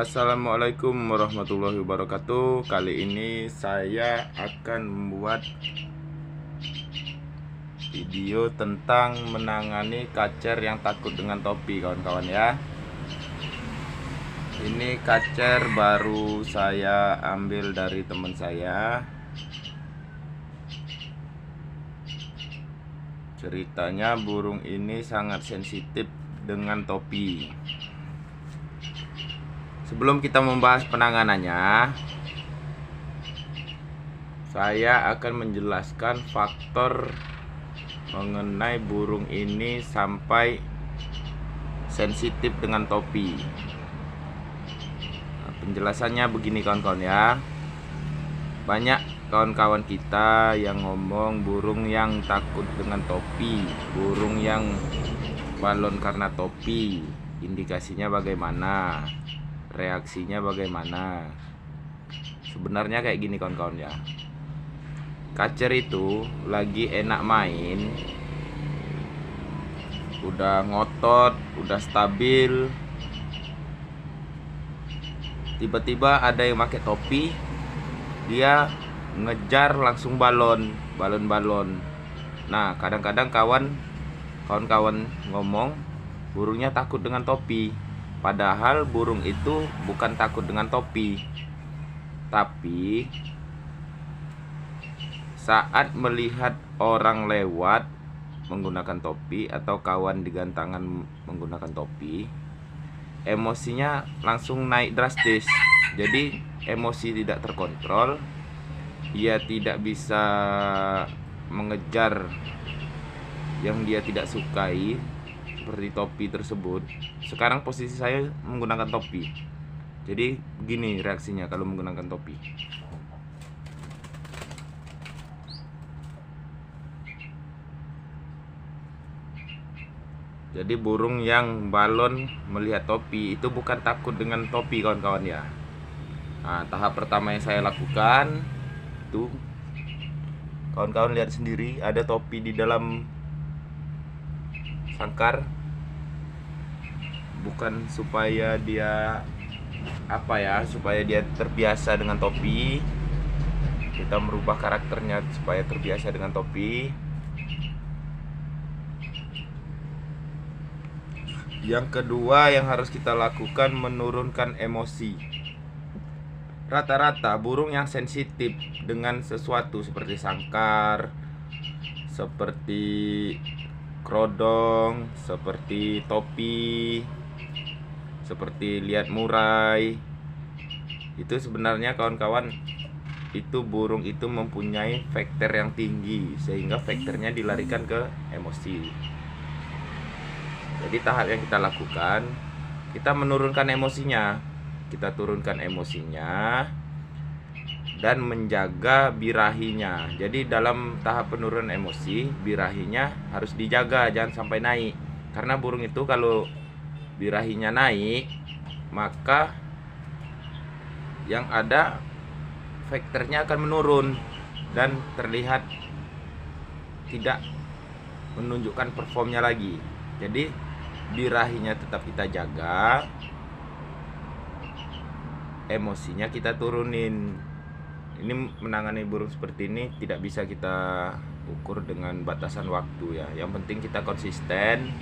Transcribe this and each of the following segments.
Assalamualaikum warahmatullahi wabarakatuh. Kali ini saya akan membuat video tentang menangani kacer yang takut dengan topi, kawan-kawan ya. Ini kacer baru saya ambil dari teman saya. Ceritanya burung ini sangat sensitif dengan topi. Sebelum kita membahas penanganannya, saya akan menjelaskan faktor mengenai burung ini sampai sensitif dengan topi. Nah, penjelasannya begini kawan-kawan ya. Banyak kawan-kawan kita yang ngomong burung yang takut dengan topi, burung yang balon karena topi, indikasinya bagaimana, reaksinya bagaimana. Sebenarnya kayak gini kawan-kawan ya. Kacer itu lagi enak main, udah ngotot, udah stabil, tiba-tiba ada yang pakai topi, dia ngejar langsung balon. Nah, kadang-kadang kawan-kawan ngomong burungnya takut dengan topi. Padahal burung itu bukan takut dengan topi, tapi saat melihat orang lewat menggunakan topi atau kawan digantangan menggunakan topi, emosinya langsung naik drastis. Jadi emosi tidak terkontrol, ia tidak bisa mengejar yang dia tidak sukai seperti topi tersebut. Sekarang posisi saya menggunakan topi, jadi begini reaksinya kalau menggunakan topi. Jadi burung yang balon melihat topi itu bukan takut dengan topi kawan-kawan ya. Nah, tahap pertama yang saya lakukan itu, kawan-kawan lihat sendiri, ada topi di dalam sangkar. Bukan supaya dia supaya dia terbiasa dengan topi. Kita merubah karakternya supaya terbiasa dengan topi. Yang kedua yang harus kita lakukan, menurunkan emosi. Rata-rata burung yang sensitif dengan sesuatu seperti sangkar, seperti kerodong, seperti topi, seperti lihat murai, itu sebenarnya kawan-kawan, itu burung itu mempunyai faktor yang tinggi sehingga faktornya dilarikan ke emosi. Jadi tahap yang kita lakukan, kita menurunkan emosinya, kita turunkan emosinya dan menjaga birahinya. Jadi dalam tahap penurunan emosi, birahinya harus dijaga, jangan sampai naik. Karena burung itu kalau birahinya naik, maka yang ada faktornya akan menurun dan terlihat tidak menunjukkan performnya lagi. Jadi birahinya tetap kita jaga, emosinya kita turunin. Ini menangani burung seperti ini tidak bisa kita ukur dengan batasan waktu ya. Yang penting kita konsisten.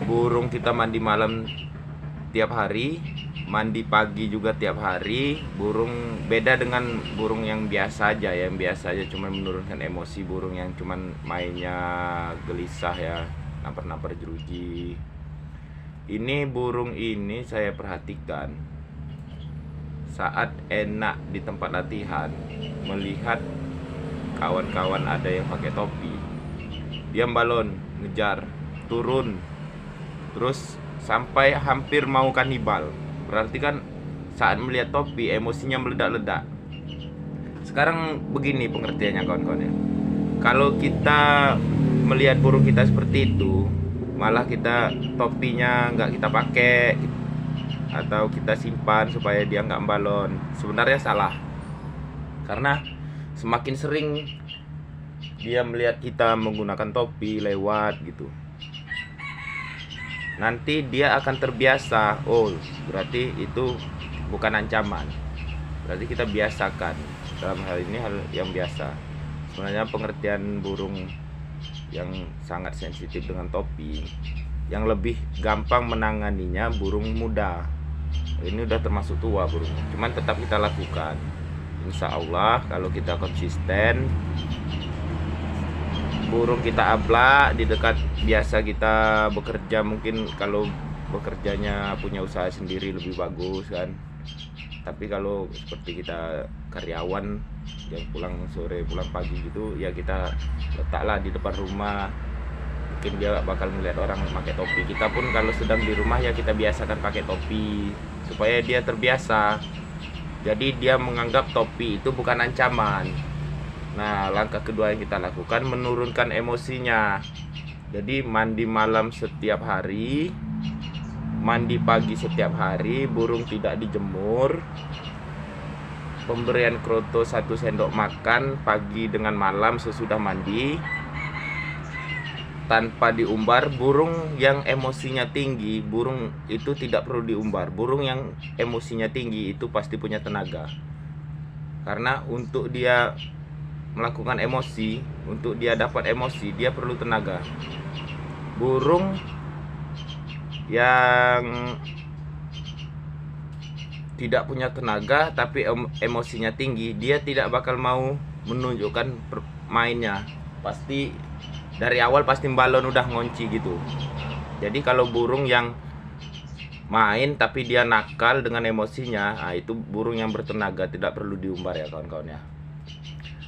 Burung kita mandi malam tiap hari, mandi pagi juga tiap hari. Burung beda dengan burung yang biasa aja, cuma menurunkan emosi, burung yang cuman mainnya gelisah ya, nampar-nampar jeruji. Ini burung ini saya perhatikan saat enak di tempat latihan, melihat kawan-kawan ada yang pakai topi, dia balon, ngejar, turun, terus sampai hampir mau kanibal. Berarti kan saat melihat topi emosinya meledak-ledak. Sekarang begini pengertiannya kawan-kawan ya. Kalau kita melihat burung kita seperti itu, malah kita topinya nggak kita pakai atau kita simpan supaya dia nggak balon, sebenarnya salah. Karena semakin sering dia melihat kita menggunakan topi lewat gitu, nanti dia akan terbiasa. Oh, berarti itu bukan ancaman, berarti kita biasakan. Dalam hal ini hal yang biasa. Sebenarnya pengertian burung yang sangat sensitif dengan topi, yang lebih gampang menanganinya burung muda. Ini udah termasuk tua burung, cuman tetap kita lakukan. Insya Allah kalau kita konsisten, burung kita ablak di dekat biasa kita bekerja. Mungkin kalau bekerjanya punya usaha sendiri lebih bagus kan, tapi kalau seperti kita karyawan yang pulang sore pulang pagi gitu ya, kita letaklah di depan rumah. Mungkin dia bakal melihat orang pakai topi. Kita pun kalau sedang di rumah ya kita biasakan pakai topi supaya dia terbiasa. Jadi dia menganggap topi itu bukan ancaman. Nah, langkah kedua yang kita lakukan menurunkan emosinya. Jadi mandi malam setiap hari, mandi pagi setiap hari, burung tidak dijemur, pemberian kroto 1 sendok makan pagi dengan malam sesudah mandi, tanpa diumbar. Burung yang emosinya tinggi, burung itu tidak perlu diumbar. Burung yang emosinya tinggi itu pasti punya tenaga, karena untuk dia melakukan emosi, untuk dia dapat emosi, dia perlu tenaga. Burung yang tidak punya tenaga tapi emosinya tinggi, dia tidak bakal mau menunjukkan mainnya. Pasti dari awal pasti balon udah ngunci gitu. Jadi kalau burung yang main tapi dia nakal dengan emosinya, nah itu burung yang bertenaga, tidak perlu diumbar ya kawan-kawan ya.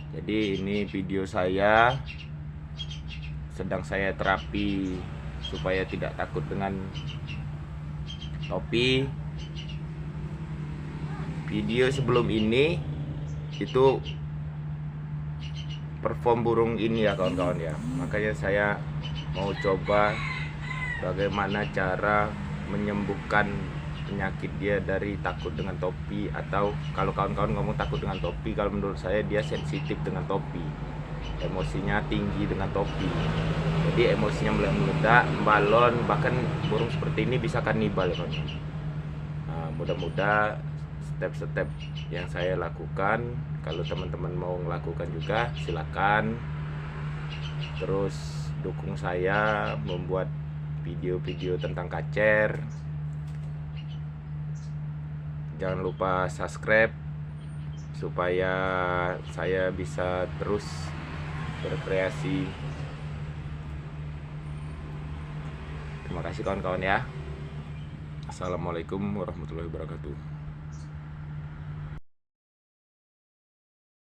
Jadi ini video saya sedang saya terapi supaya tidak takut dengan topi. Video sebelum ini itu perform burung ini ya kawan-kawan ya. Makanya saya mau coba bagaimana cara menyembuhkan penyakit dia dari takut dengan topi. Atau kalau kawan-kawan ngomong takut dengan topi, kalau menurut saya dia sensitif dengan topi, emosinya tinggi dengan topi. Jadi emosinya meledak, balon, bahkan burung seperti ini bisa kanibal ya kawan-kawan. Nah, mudah-mudahan step-step yang saya lakukan, kalau teman-teman mau melakukan juga silakan. Terus dukung saya membuat video-video tentang kacer. Jangan lupa subscribe supaya saya bisa terus berkreasi. Terima kasih kawan-kawan ya. Assalamualaikum warahmatullahi wabarakatuh.